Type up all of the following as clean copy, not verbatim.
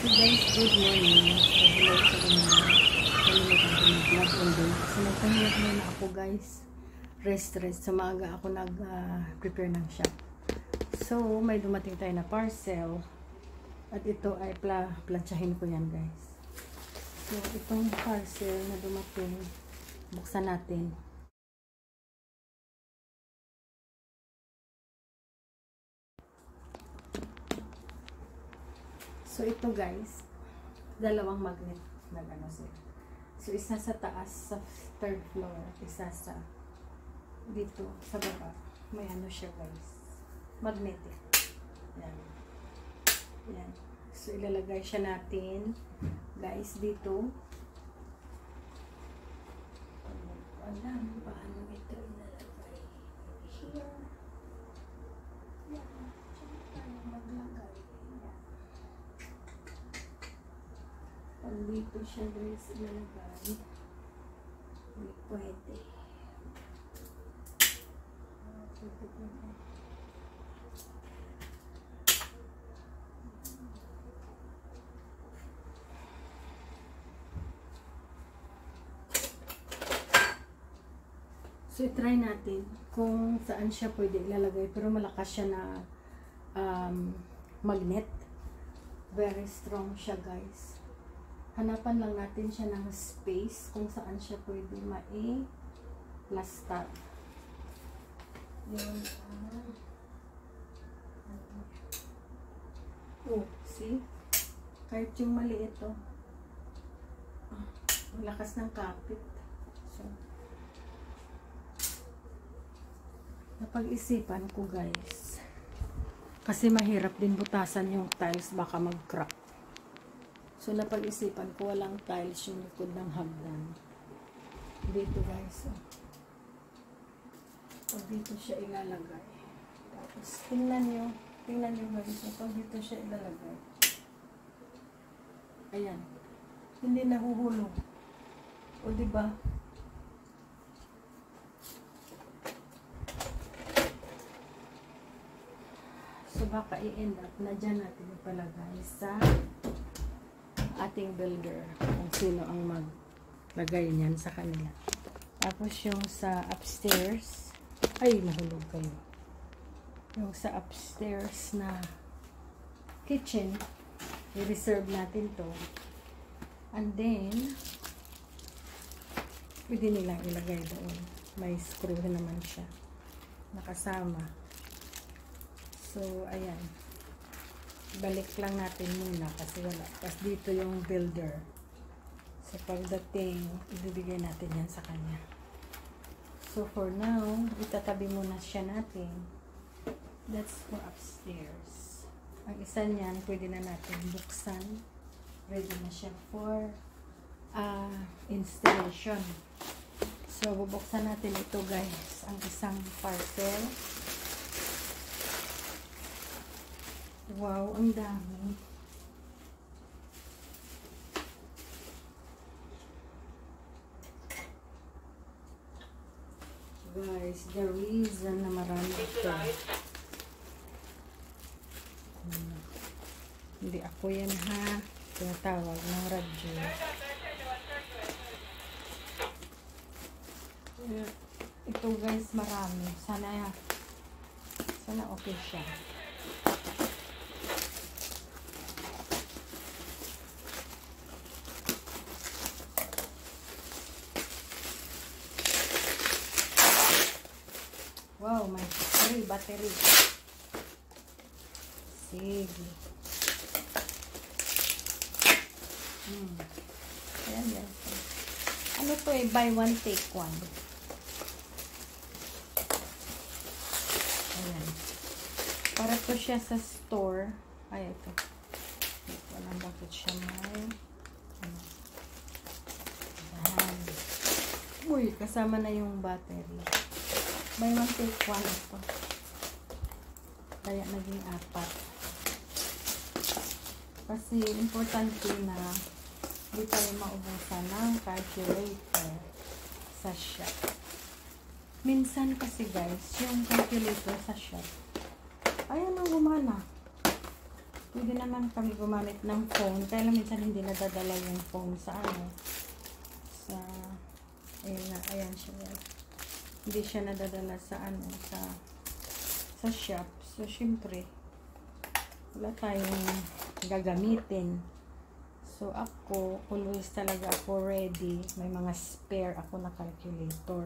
So guys, good morning. So hello sa mga kalimutan ko mag-vlog on day. So nagpahingat muna ako guys. Rest. Sa maaga ako nag-prepare ng shop. So may dumating tayo na parcel. At ito ay plansyahin ko yan guys. So itong parcel na dumating, buksan natin. So ito guys, dalawang magnet na ano sila. So isa sa taas sa third floor, isa sa dito sa baba. May ano siya guys, magnetic. Yan. Yan. So ilalagay siya natin guys dito. Alam paano ito ilalagay. Here. Yan. Diyan tayo maglagay. Pag dito siya guys ilalagay, hindi pwede. So try natin kung saan siya pwede ilalagay, pero malakas siya na magnet. Very strong siya guys. Hanapan lang natin siya ng space kung saan siya pwede mai-plaster. Yun. Oh, see? Kahit yung maliit to. Malakas ng kapit. So, napag-isipan ko guys. Kasi mahirap din butasan yung tiles, baka mag-crack. So, napag-isipan ko walang tiles yung likod ng hagdan. Dito guys. So, dito siya ilalagay. Tapos, tingnan nyo guys. So, dito siya ilalagay. Ayan. Hindi nahuhulog. O, diba? So, baka i-end up na dyan natin ipalagay sa ating builder, kung sino ang maglagay niyan sa kanila. Tapos yung sa upstairs, ay nahulog kayo. Yung sa upstairs na kitchen, i-reserve natin to. And then, pwede nilang ilagay doon. May screw naman siya nakasama. So, ayan. Balik lang natin muna kasi wala. Tapos dito yung builder. So pagdating, ibibigay natin yan sa kanya. So for now, itatabi muna siya natin. That's for upstairs. Ang isa niyan, pwede na natin buksan. Ready na siya for installation. So bubuksan natin ito guys. Ang isang parcel. Wow, ang dami. Guys, the reason na marami ito. Hindi ako yan ha. Tinatawag ng radyo. Ito guys, marami. Sana okay siya. Wow, may battery. Sige. Ayan, yan. Ano to eh? Buy one, take one. Ayan. Para to siya sa store. Ay, ito. Walang bakit siya may. Ayan. Uy, kasama na yung battery. Buy one, take one ito. Kaya naging 4. Kasi importante na hindi tayo maubusan ng calculator sa shop. Minsan kasi guys, yung calculator sa shop, ayan ang gumana. Pwede naman kami gumamit ng phone. Kaya lang minsan hindi nadadala yung phone sa ano. Sa, ayan siya. Hindi siya nadadala sa ano, sa shop. So, syempre, wala tayong gagamitin. So, ako, always talaga ako ready. May mga spare ako na calculator.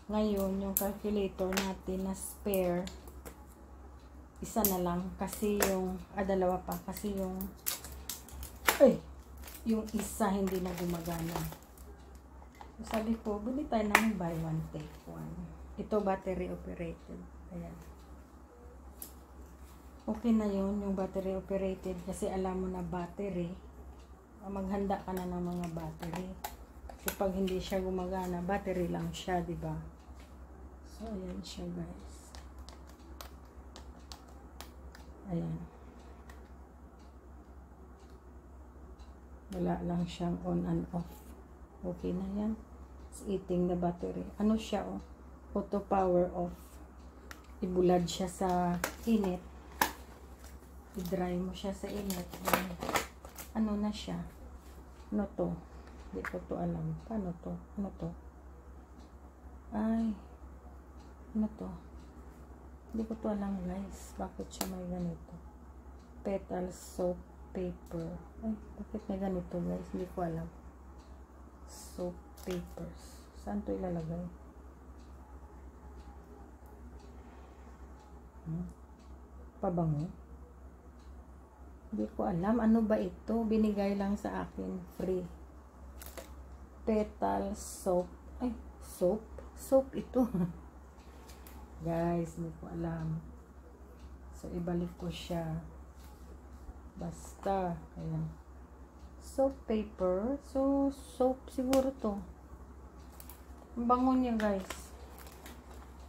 Ngayon, yung calculator natin na spare, isa na lang kasi yung dalawa pa kasi yung isa hindi na gumagana. So, sabi ko, bili tayo ng buy one take one. Ito battery operated. Ayan. Okay na yun, yung battery operated kasi alam mo na battery. Maghanda ka na ng mga battery. So, pag hindi siya gumagana, battery lang siya, di ba? So, ayan siya, guys. Ayan. Wala lang siyang on and off. Okay na yan. It's eating the battery. Ano siya, oh? Auto power off. Ibulad siya sa init. I-dry mo siya sa init. Ano na siya? Ano to? Hindi ko to alam. Paano to? Ano to? Ay. Ano to? Hindi ko to alam, guys. Bakit siya may ganito? Petal soap paper. Ay, bakit may ganito, guys? Hindi ko alam. Soap papers. Saan to ilalagay? Pabango? Hindi ko alam. Ano ba ito? Binigay lang sa akin. Free. Petal soap. Ay, soap? Soap ito. Guys, hindi ko alam. So, ibalik ko siya. Basta. Ayan. Soap paper. So, soap siguro to. Ang bango niya, guys.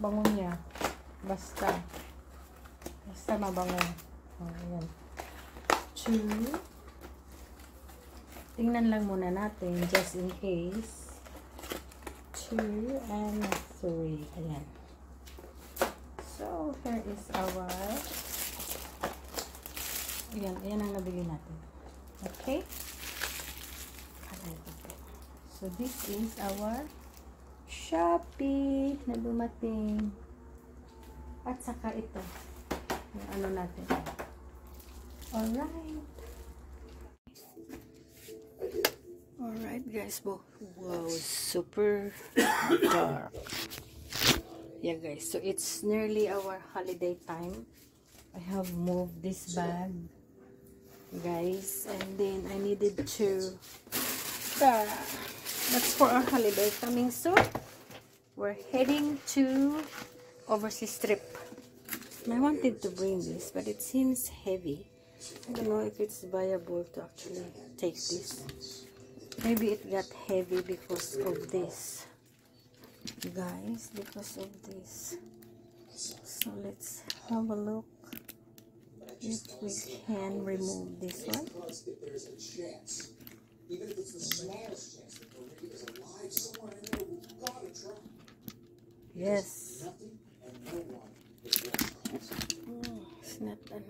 Bango niya. Basta. Basta mabango. Oh, ayan. 2. Tingnan lang muna natin just in case. 2 and 3. Ayan. So, here is our ayan ang nabili natin. Okay? So, this is our Shopee na dumating. At saka ito. Yung ano natin. Alright. Alright, guys. Wow, super dark. Yeah, guys, so it's nearly our holiday time. I have moved this bag, guys, and then I needed to that's for our holiday coming soon. We're heading to overseas trip. I wanted to bring this, but it seems heavy. I don't know if it's viable to actually take this. Maybe it got heavy because of this, guys, because of this. So let's have a look if we can remove this one. Yes. It's not done.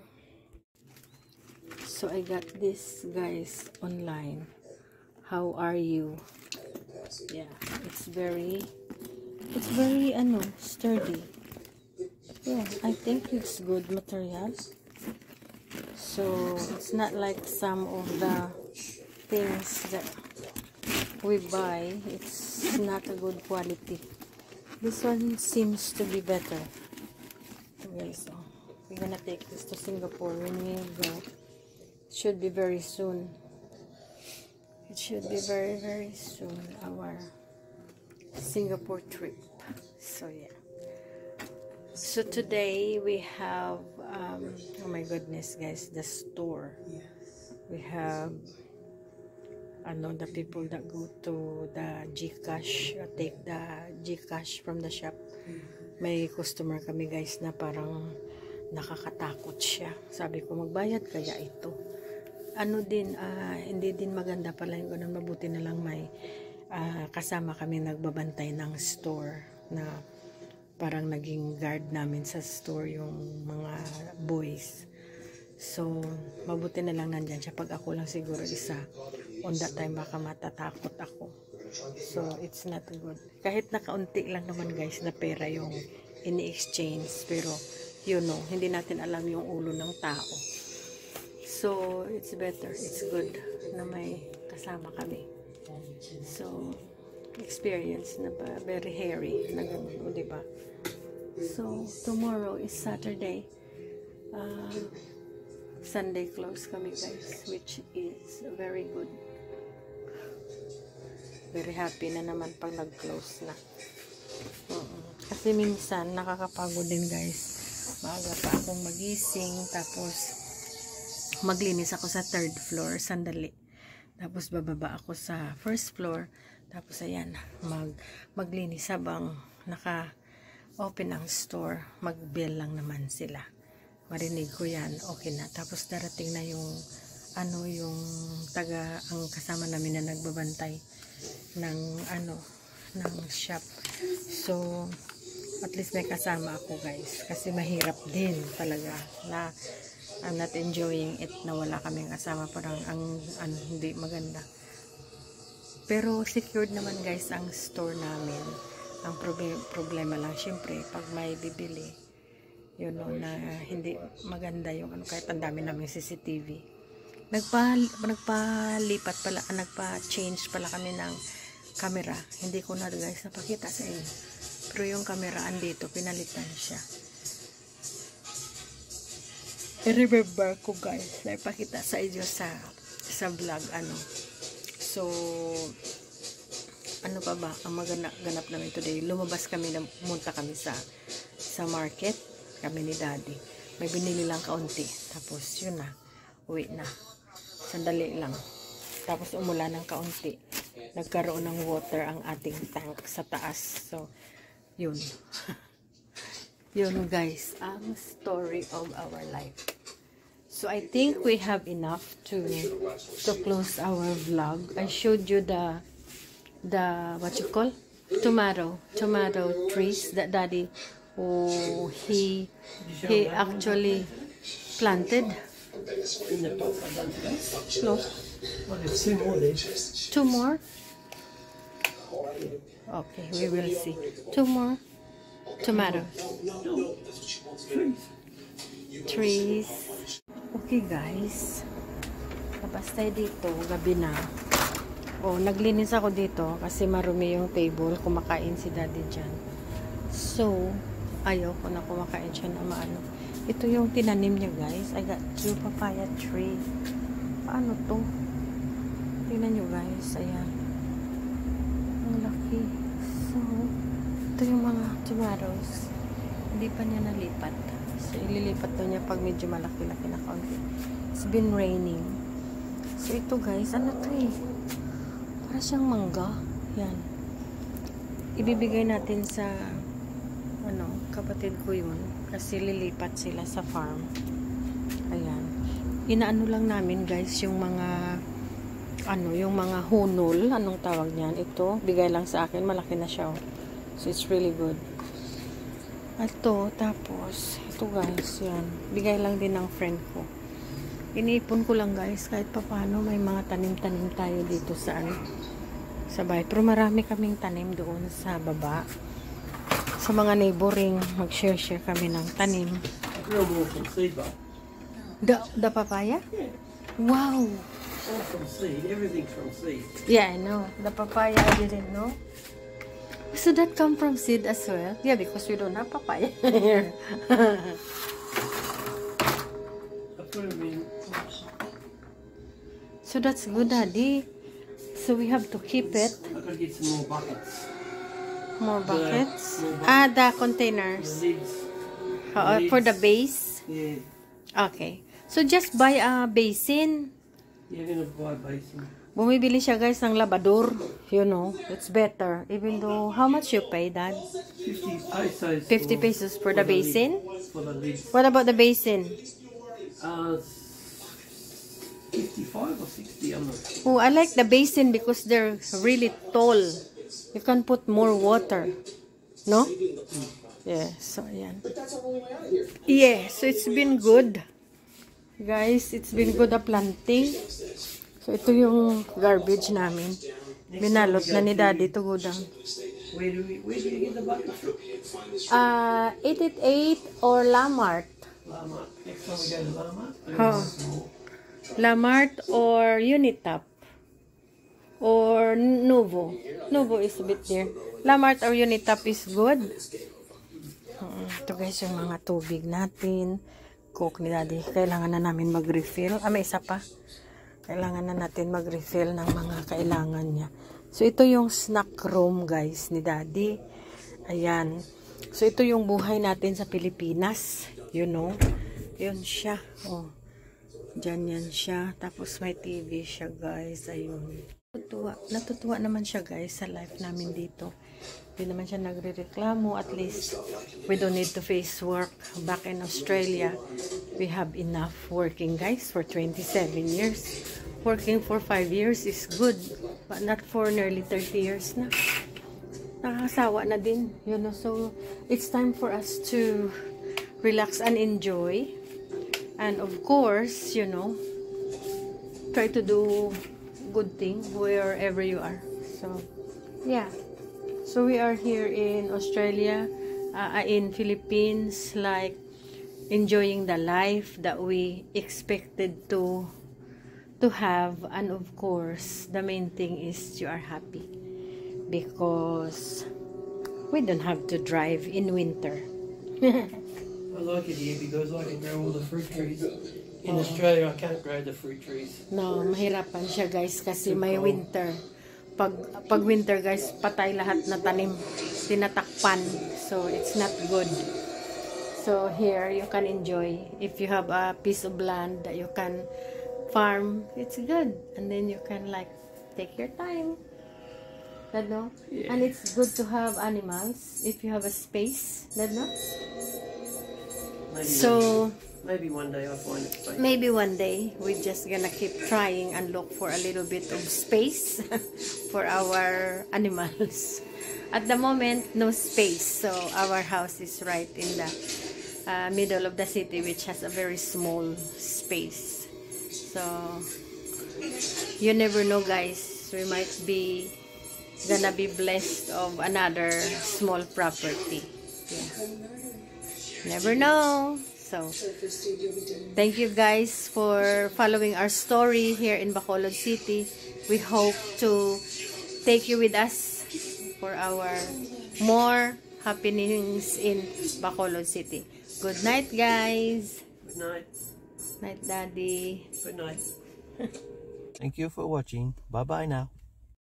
So I got this, guys, online. How are you? Yeah, it's very sturdy. Yeah, I think it's good material. So it's not like some of the things that we buy. It's not a good quality. This one seems to be better. Okay, so we're gonna take this to Singapore when we go. It should be very soon. It should be very, very soon, our Singapore trip. So yeah. So today we have oh my goodness, guys, the store. We have the people that go to the GCash, take the GCash from the shop. May customer kami, guys, na parang nakakatakot siya. Sabi ko, magbayad kaya ito. Hindi din maganda pala yung ganun. Mabuti na lang may kasama kami nagbabantay ng store na parang naging guard namin sa store, yung mga boys. So, mabuti na lang nandyan siya. Pag ako lang siguro isa, on that time baka matatakot ako. So, it's not good. Kahit nakaunti lang naman guys na pera yung ini-exchange. Pero, you know, hindi natin alam yung ulo ng tao. So, it's better. It's good na may kasama kami. So, experience na ba? Very hairy na gano'n, diba? So, tomorrow is Saturday. Sunday close kami guys, which is very good. Very happy na naman pag nag-close na. Kasi minsan nakakapagod din guys. Maaga pa akong magising, tapos maglinis ako sa 3rd floor, sandali. Tapos bababa ako sa 1st floor, tapos ayan, maglinis habang naka-open ang store. Mag-bell lang naman sila. Marinig ko yan, okay na. Tapos darating na yung yung ang kasama namin na nagbabantay ng ng shop. So at least may kasama ako guys, kasi mahirap din talaga na I'm not enjoying it na wala kaming kasama. Parang hindi maganda. Pero secured naman guys ang store namin. Ang problema lang syempre pag may bibili, you know, na hindi maganda yung kahit ang dami naming CCTV. Nagpa-change pala kami ng camera. Hindi ko na guys napakita sa inyo. Pero yung camera andito, pinalitan siya. I-remember ko guys, na ipakita sa inyo sa vlog So, ano pa ba ang ganap namin today? Lumabas kami, pumunta kami sa market, kami ni Daddy. May binili lang kaunti. Tapos yun na, uwi na. Sandali lang. Tapos umulan ng kaunti. Nagkaroon ng water ang ating tank sa taas. So, yun. Yun guys, ang story of our life. So I think we have enough to close our vlog. I showed you the what you call tomato trees that Daddy he actually planted. No. Two more. Okay, we will see. Two more tomatoes. Trees. Okay guys, labas tayo dito, gabi na. Naglinis ako dito kasi marumi yung table, kumakain si Daddy dyan. So, ayaw ko na kumakain siya na maano. Ito yung tinanim niya guys. I got 2 papaya tree. Paano to? Tingnan nyo guys, ayan. Ang laki. So, ito yung mga tomatoes. Hindi pa niya nalipat. So, ililipat daw niya pag medyo malaki-laki na kaunti. It's been raining. So, ito guys, ano to eh? Para siyang mangga. Yan. Ibibigay natin sa kapatid ko yun. Kasi lilipat sila sa farm. Ayan. Inaano lang namin guys, yung mga yung mga hunol. Anong tawag niyan? Ito, bigay lang sa akin. Malaki na siya. So, it's really good. Ito, tapos, ito guys, yan. Bigay lang din ng friend ko. Iniipon ko lang guys, kahit paano may mga tanim-tanim tayo dito sa bahay. Pero marami kaming tanim doon sa baba. Sa mga neighboring, mag-share kami ng tanim. The papaya? Yeah. Wow! All from seed, everything from seed. Yeah, I know. The papaya, I didn't know. So that come from seed as well? Yeah, because we don't have papaya here. I put them in. So that's good, Daddy. So we have to keep it. I gotta get some more buckets. More buckets? More buckets. The containers. The lids. For the base? Yeah. Okay. So just buy a basin. You're gonna buy a basin. Bumibili siya guys ng labador. You know, it's better. Even though, how much you pay, Dad? 50 pesos. 50 pesos for the basin? For the lids. What about the basin? 55 or 60, I'm not sure. Oh, I like the basin because they're really tall. You can put more water. No? Yeah, so yan. Yeah, so it's been good. Guys, it's been good a planting. So, ito yung garbage namin. Binalot na ni Daddy to go down. Where do you get the bucket from? 888 or Lamart. Lamart. Next time we go to Lamart. Oh. Lamart or Unitap. Or Novo. Novo is a bit there. Lamart or Unitap is good. Ito guys yung mga tubig natin. Coke ni Daddy. Kailangan na namin mag-refill. May isa pa. Kailangan na natin mag-refill ng mga kailangan niya. So, ito yung snack room guys ni Daddy. Ayan. So, ito yung buhay natin sa Pilipinas. You know. Yun siya. Oh. Diyan yan siya. Tapos may TV siya guys. Ayun. Natutuwa naman siya guys sa life namin dito. Hindi naman siya nagre-reklamo. At least we don't need to face work. Back in Australia, we have enough working guys for 27 years. Working for 5 years is good. But not for nearly 30 years na. Nakakasawa na din. You know, so it's time for us to relax and enjoy. And of course, you know, try to do good thing wherever you are. So, yeah. So, we are here in Australia, in Philippines, like, enjoying the life that we expected to have. And of course, the main thing is you are happy. Because we don't have to drive in winter. I like it here because I can grow all the fruit trees. In Australia, I can't grow the fruit trees. No, mahirapan siya guys kasi may winter. Pag winter guys, patay lahat na tanim, tinatakpan. So it's not good. So here you can enjoy. If you have a piece of land that you can farm, it's good. And then you can like take your time. No? Yeah. And it's good to have animals if you have a space. No? Maybe one day I'll find a space. Maybe one day we're just gonna keep trying and look for a little bit of space for our animals. At the moment, no space. So our house is right in the middle of the city, which has a very small space. So you never know, guys. We might be gonna be blessed of another small property. Yeah. Never know. So, thank you guys for following our story here in Bacolod City. We hope to take you with us for our more happenings in Bacolod City. Good night, guys. Good night. Night, Daddy. Good night. Thank you for watching. Bye-bye now.